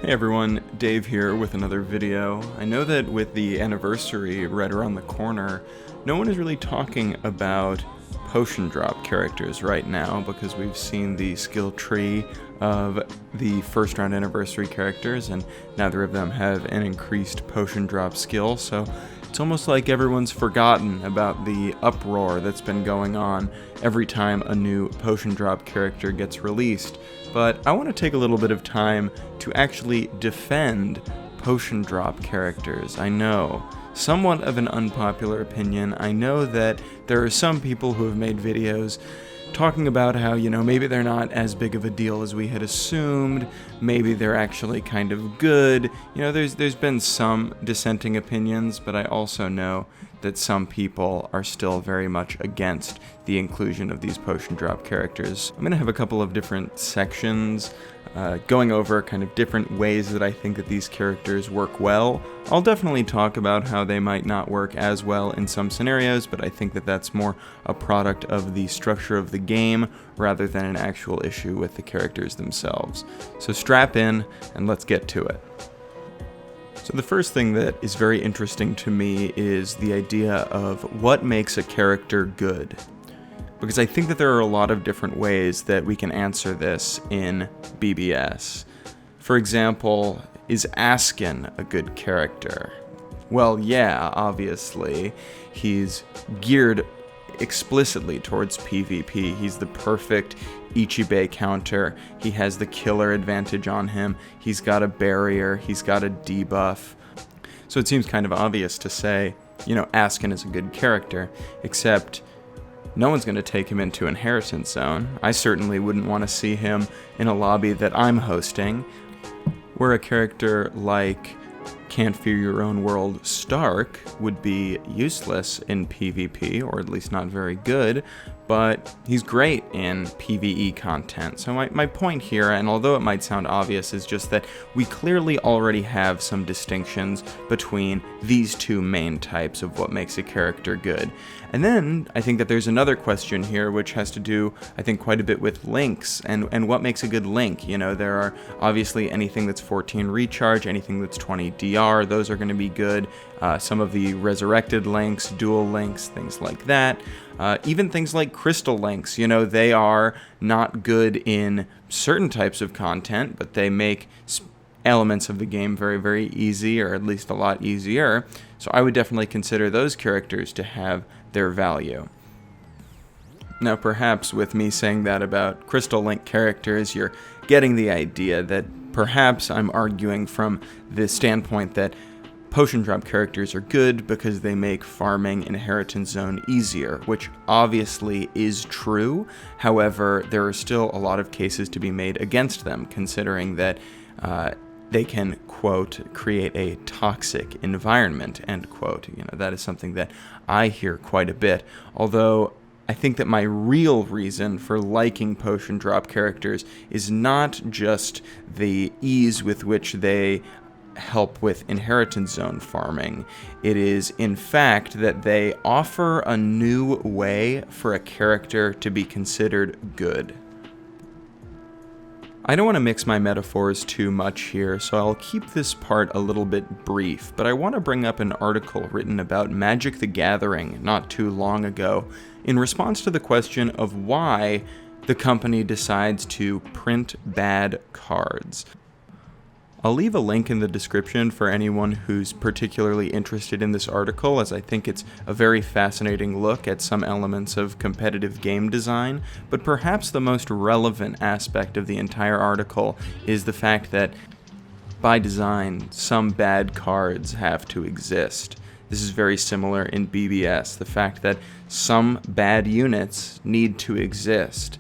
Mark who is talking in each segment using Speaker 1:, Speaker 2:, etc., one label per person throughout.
Speaker 1: Hey everyone, Dave here with another video. I know that with the anniversary right around the corner, no one is really talking about potion drop characters right now because we've seen the skill tree of the first round anniversary characters and neither of them have an increased potion drop skill, so it's almost like everyone's forgotten about the uproar that's been going on every time a new potion drop character gets released. But I want to take a little bit of time to actually defend potion drop characters. I know, somewhat of an unpopular opinion. I know that there are some people who have made videos talking about how, maybe they're not as big of a deal as we had assumed, maybe they're actually kind of good. There's been some dissenting opinions, but I also know that some people are still very much against the inclusion of these potion drop characters. I'm going to have a couple of different sections going over kind of different ways that I think that these characters work well. I'll definitely talk about how they might not work as well in some scenarios, but I think that that's more a product of the structure of the game rather than an actual issue with the characters themselves. So strap in and let's get to it. So the first thing that is very interesting to me is the idea of what makes a character good. Because I think that there are a lot of different ways that we can answer this in BBS. For example, is Askin a good character? Well, yeah, obviously. He's geared explicitly towards PvP. He's the perfect Ichibei counter. He has the killer advantage on him. He's got a barrier. He's got a debuff. So it seems kind of obvious to say, Askin is a good character, except no one's going to take him into Inheritance Zone. I certainly wouldn't want to see him in a lobby that I'm hosting, where a character like Can't Fear Your Own World Stark would be useless in PvP, or at least not very good, but he's great in PvE content. So my point here, and although it might sound obvious, is just that we clearly already have some distinctions between these two main types of what makes a character good. And then I think that there's another question here which has to do, I think, quite a bit with links and what makes a good link. There are obviously anything that's 14 recharge, anything that's 20 DR, those are going to be good. Some of the resurrected links, dual links, things like that. Even things like crystal links, they are not good in certain types of content, but they make elements of the game very, very easy, or at least a lot easier. So I would definitely consider those characters to have their value. Now, perhaps with me saying that about crystal link characters, you're getting the idea that perhaps I'm arguing from the standpoint that potion drop characters are good because they make farming Inheritance Zone easier, which obviously is true. However, there are still a lot of cases to be made against them, considering that they can, quote, create a toxic environment, end quote. That is something that I hear quite a bit, although I think that my real reason for liking potion drop characters is not just the ease with which they help with Inheritance Zone farming. It is, in fact, that they offer a new way for a character to be considered good. I don't want to mix my metaphors too much here, so I'll keep this part a little bit brief, but I want to bring up an article written about Magic the Gathering not too long ago in response to the question of why the company decides to print bad cards. I'll leave a link in the description for anyone who's particularly interested in this article, as I think it's a very fascinating look at some elements of competitive game design, but perhaps the most relevant aspect of the entire article is the fact that, by design, some bad cards have to exist. This is very similar in BBS, the fact that some bad units need to exist.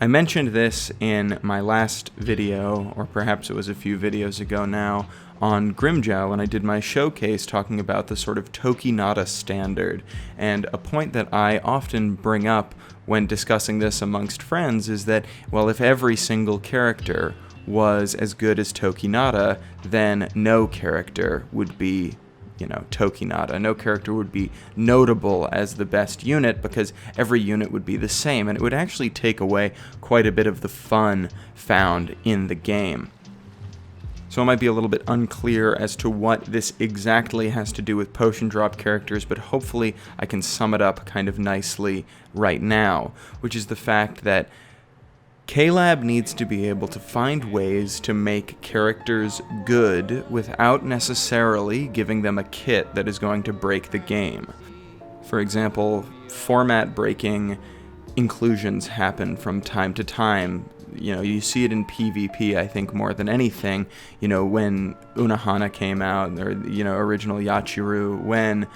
Speaker 1: I mentioned this in my last video, or perhaps it was a few videos ago now, on Grimmjow when I did my showcase talking about the sort of Tokinata standard. And a point that I often bring up when discussing this amongst friends is that, well, if every single character was as good as Tokinata, then no character would be Tokinata. No character would be notable as the best unit because every unit would be the same, and it would actually take away quite a bit of the fun found in the game. So it might be a little bit unclear as to what this exactly has to do with potion drop characters, but hopefully I can sum it up kind of nicely right now, which is the fact that KLab needs to be able to find ways to make characters good without necessarily giving them a kit that is going to break the game. For example, format breaking inclusions happen from time to time. You know, you see it in PvP, I think, more than anything. You know, when Unohana came out, or, you know, original Yachiru, when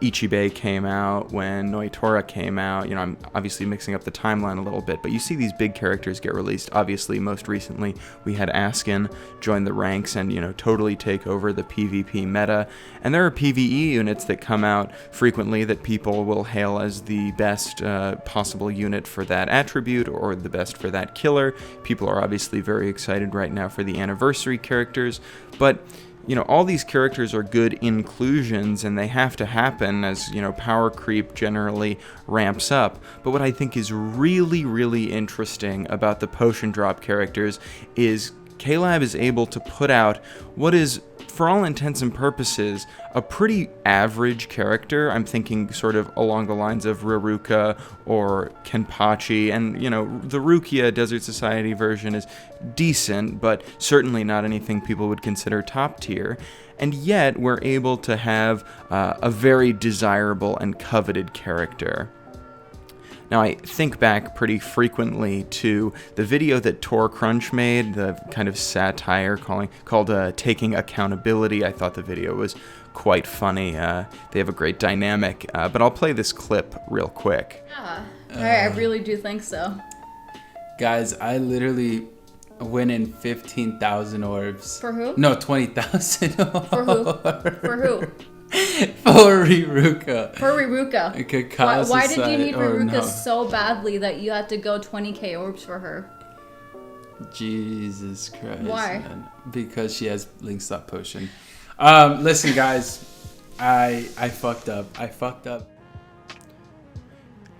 Speaker 1: Ichibei came out, when Noitora came out. You know, I'm obviously mixing up the timeline a little bit, but you see these big characters get released. Obviously, most recently, we had Askin join the ranks and, you know, totally take over the PvP meta. And there are PvE units that come out frequently that people will hail as the best possible unit for that attribute or the best for that killer. People are obviously very excited right now for the anniversary characters, but you know, all these characters are good inclusions and they have to happen as, you know, power creep generally ramps up. But what I think is really, really interesting about the potion drop characters is KLab is able to put out what is, for all intents and purposes, a pretty average character. I'm thinking sort of along the lines of Raruka or Kenpachi, and, you know, the Rukia Desert Society version is decent, but certainly not anything people would consider top tier. And yet, we're able to have a very desirable and coveted character. Now, I think back pretty frequently to the video that Tor Crunch made, the kind of satire called Taking Accountability. I thought the video was quite funny. They have a great dynamic, but I'll play this clip real quick.
Speaker 2: Yeah, I really do think so.
Speaker 3: Guys, I literally went in 15,000 orbs.
Speaker 2: For who?
Speaker 3: No, 20,000 orbs.
Speaker 2: For who? For who?
Speaker 3: For Riruka.
Speaker 2: For Riruka. Why did you need Riruka so badly that you had to go 20k orbs for her?
Speaker 3: Jesus Christ.
Speaker 2: Why?
Speaker 3: Man. Because she has Linkstop potion. Listen, guys. I fucked up.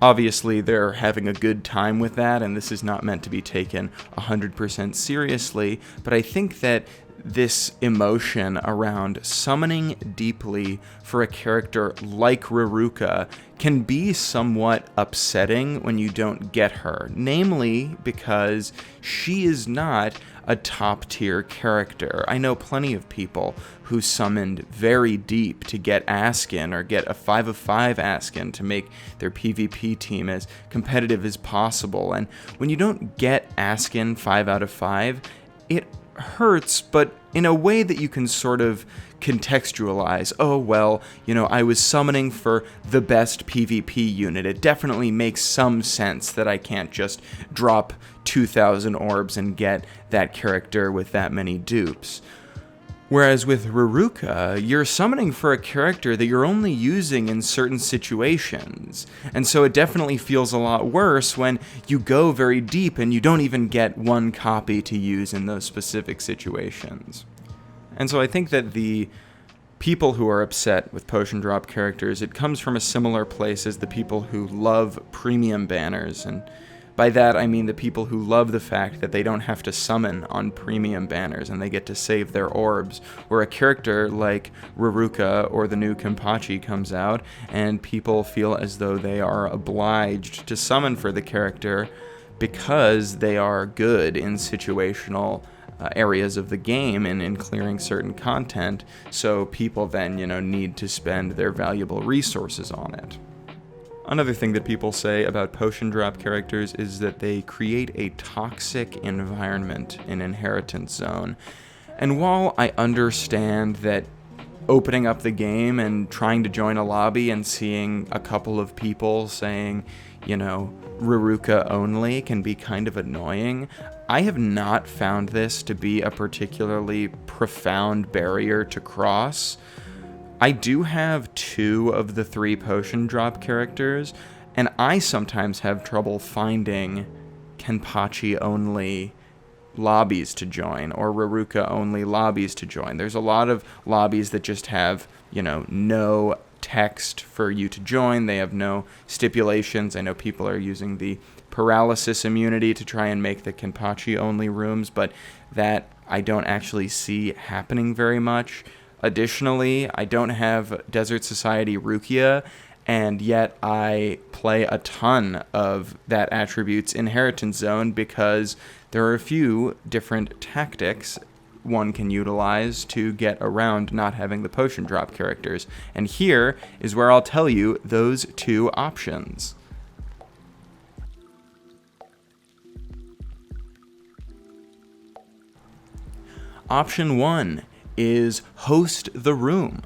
Speaker 1: Obviously, they're having a good time with that, and this is not meant to be taken 100% seriously, but I think that this emotion around summoning deeply for a character like Raruka can be somewhat upsetting when you don't get her, namely because she is not a top-tier character. I know plenty of people who summoned very deep to get Askin or get a 5 of 5 Askin to make their PvP team as competitive as possible, and when you don't get Askin 5 out of 5, it hurts, but in a way that you can sort of contextualize. Oh, well, you know, I was summoning for the best PvP unit. It definitely makes some sense that I can't just drop 2,000 orbs and get that character with that many dupes. Whereas with Raruka, you're summoning for a character that you're only using in certain situations. And so it definitely feels a lot worse when you go very deep and you don't even get one copy to use in those specific situations. And so I think that the people who are upset with potion drop characters, it comes from a similar place as the people who love premium banners. And by that, I mean the people who love the fact that they don't have to summon on premium banners and they get to save their orbs, where a character like Raruka or the new Kenpachi comes out and people feel as though they are obliged to summon for the character because they are good in situational areas of the game and in clearing certain content, so people then, you know, need to spend their valuable resources on it. Another thing that people say about potion drop characters is that they create a toxic environment in Inheritance Zone. And while I understand that opening up the game and trying to join a lobby and seeing a couple of people saying, you know, Raruka only can be kind of annoying, I have not found this to be a particularly profound barrier to cross. I do have 2 of the 3 potion drop characters, and I sometimes have trouble finding Kenpachi only lobbies to join or Raruka only lobbies to join. There's a lot of lobbies that just have, you know, no text for you to join. They have no stipulations. I know people are using the paralysis immunity to try and make the Kenpachi only rooms, but that I don't actually see happening very much. Additionally, I don't have Desert Society Rukia, and yet I play a ton of that attribute's Inheritance Zone because there are a few different tactics one can utilize to get around not having the potion drop characters. And here is where I'll tell you those two options. Option 1 is host the room.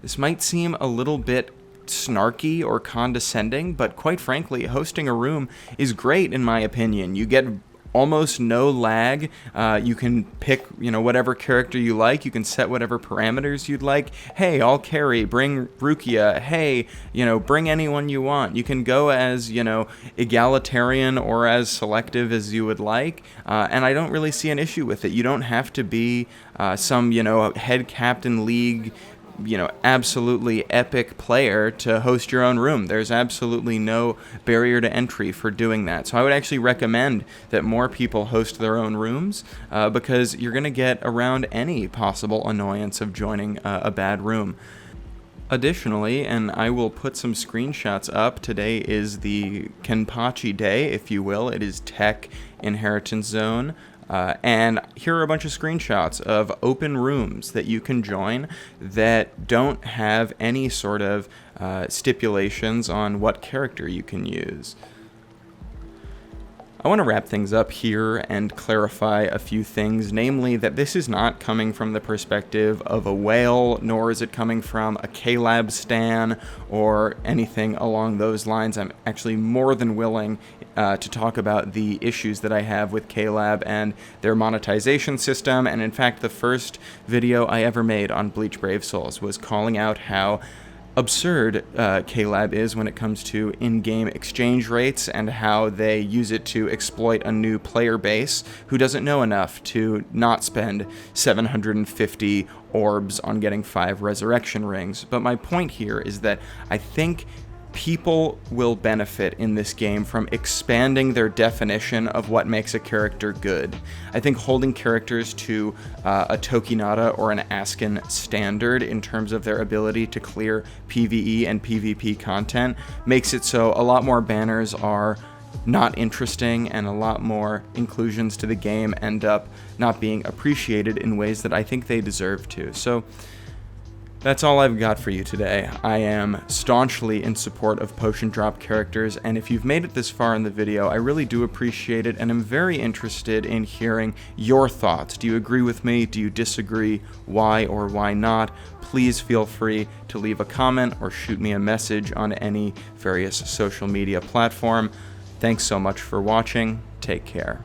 Speaker 1: This might seem a little bit snarky or condescending, but quite frankly, hosting a room is great in my opinion. You get almost no lag. You can pick, whatever character you like. You can set whatever parameters you'd like. Hey, I'll carry, bring Rukia. Hey, bring anyone you want. You can go as, egalitarian or as selective as you would like. And I don't really see an issue with it. You don't have to be some, head captain league, absolutely epic player to host your own room. There's absolutely no barrier to entry for doing that. So I would actually recommend that more people host their own rooms because you're going to get around any possible annoyance of joining a bad room. Additionally, and I will put some screenshots up, today is the Kenpachi Day, if you will. It is Tech Inheritance Zone. And here are a bunch of screenshots of open rooms that you can join that don't have any sort of stipulations on what character you can use. I want to wrap things up here and clarify a few things, namely that this is not coming from the perspective of a whale, nor is it coming from a KLab stan or anything along those lines. I'm actually more than willing to talk about the issues that I have with KLab and their monetization system, and in fact the first video I ever made on Bleach Brave Souls was calling out how absurd KLab is when it comes to in-game exchange rates and how they use it to exploit a new player base who doesn't know enough to not spend 750 orbs on getting 5 resurrection rings. But my point here is that I think people will benefit in this game from expanding their definition of what makes a character good. I think holding characters to a Tokinata or an Askin standard in terms of their ability to clear PvE and PvP content makes it so a lot more banners are not interesting and a lot more inclusions to the game end up not being appreciated in ways that I think they deserve to. So that's all I've got for you today. I am staunchly in support of potion drop characters, and if you've made it this far in the video, I really do appreciate it, and I'm very interested in hearing your thoughts. Do you agree with me? Do you disagree? Why or why not? Please feel free to leave a comment or shoot me a message on any various social media platform. Thanks so much for watching. Take care.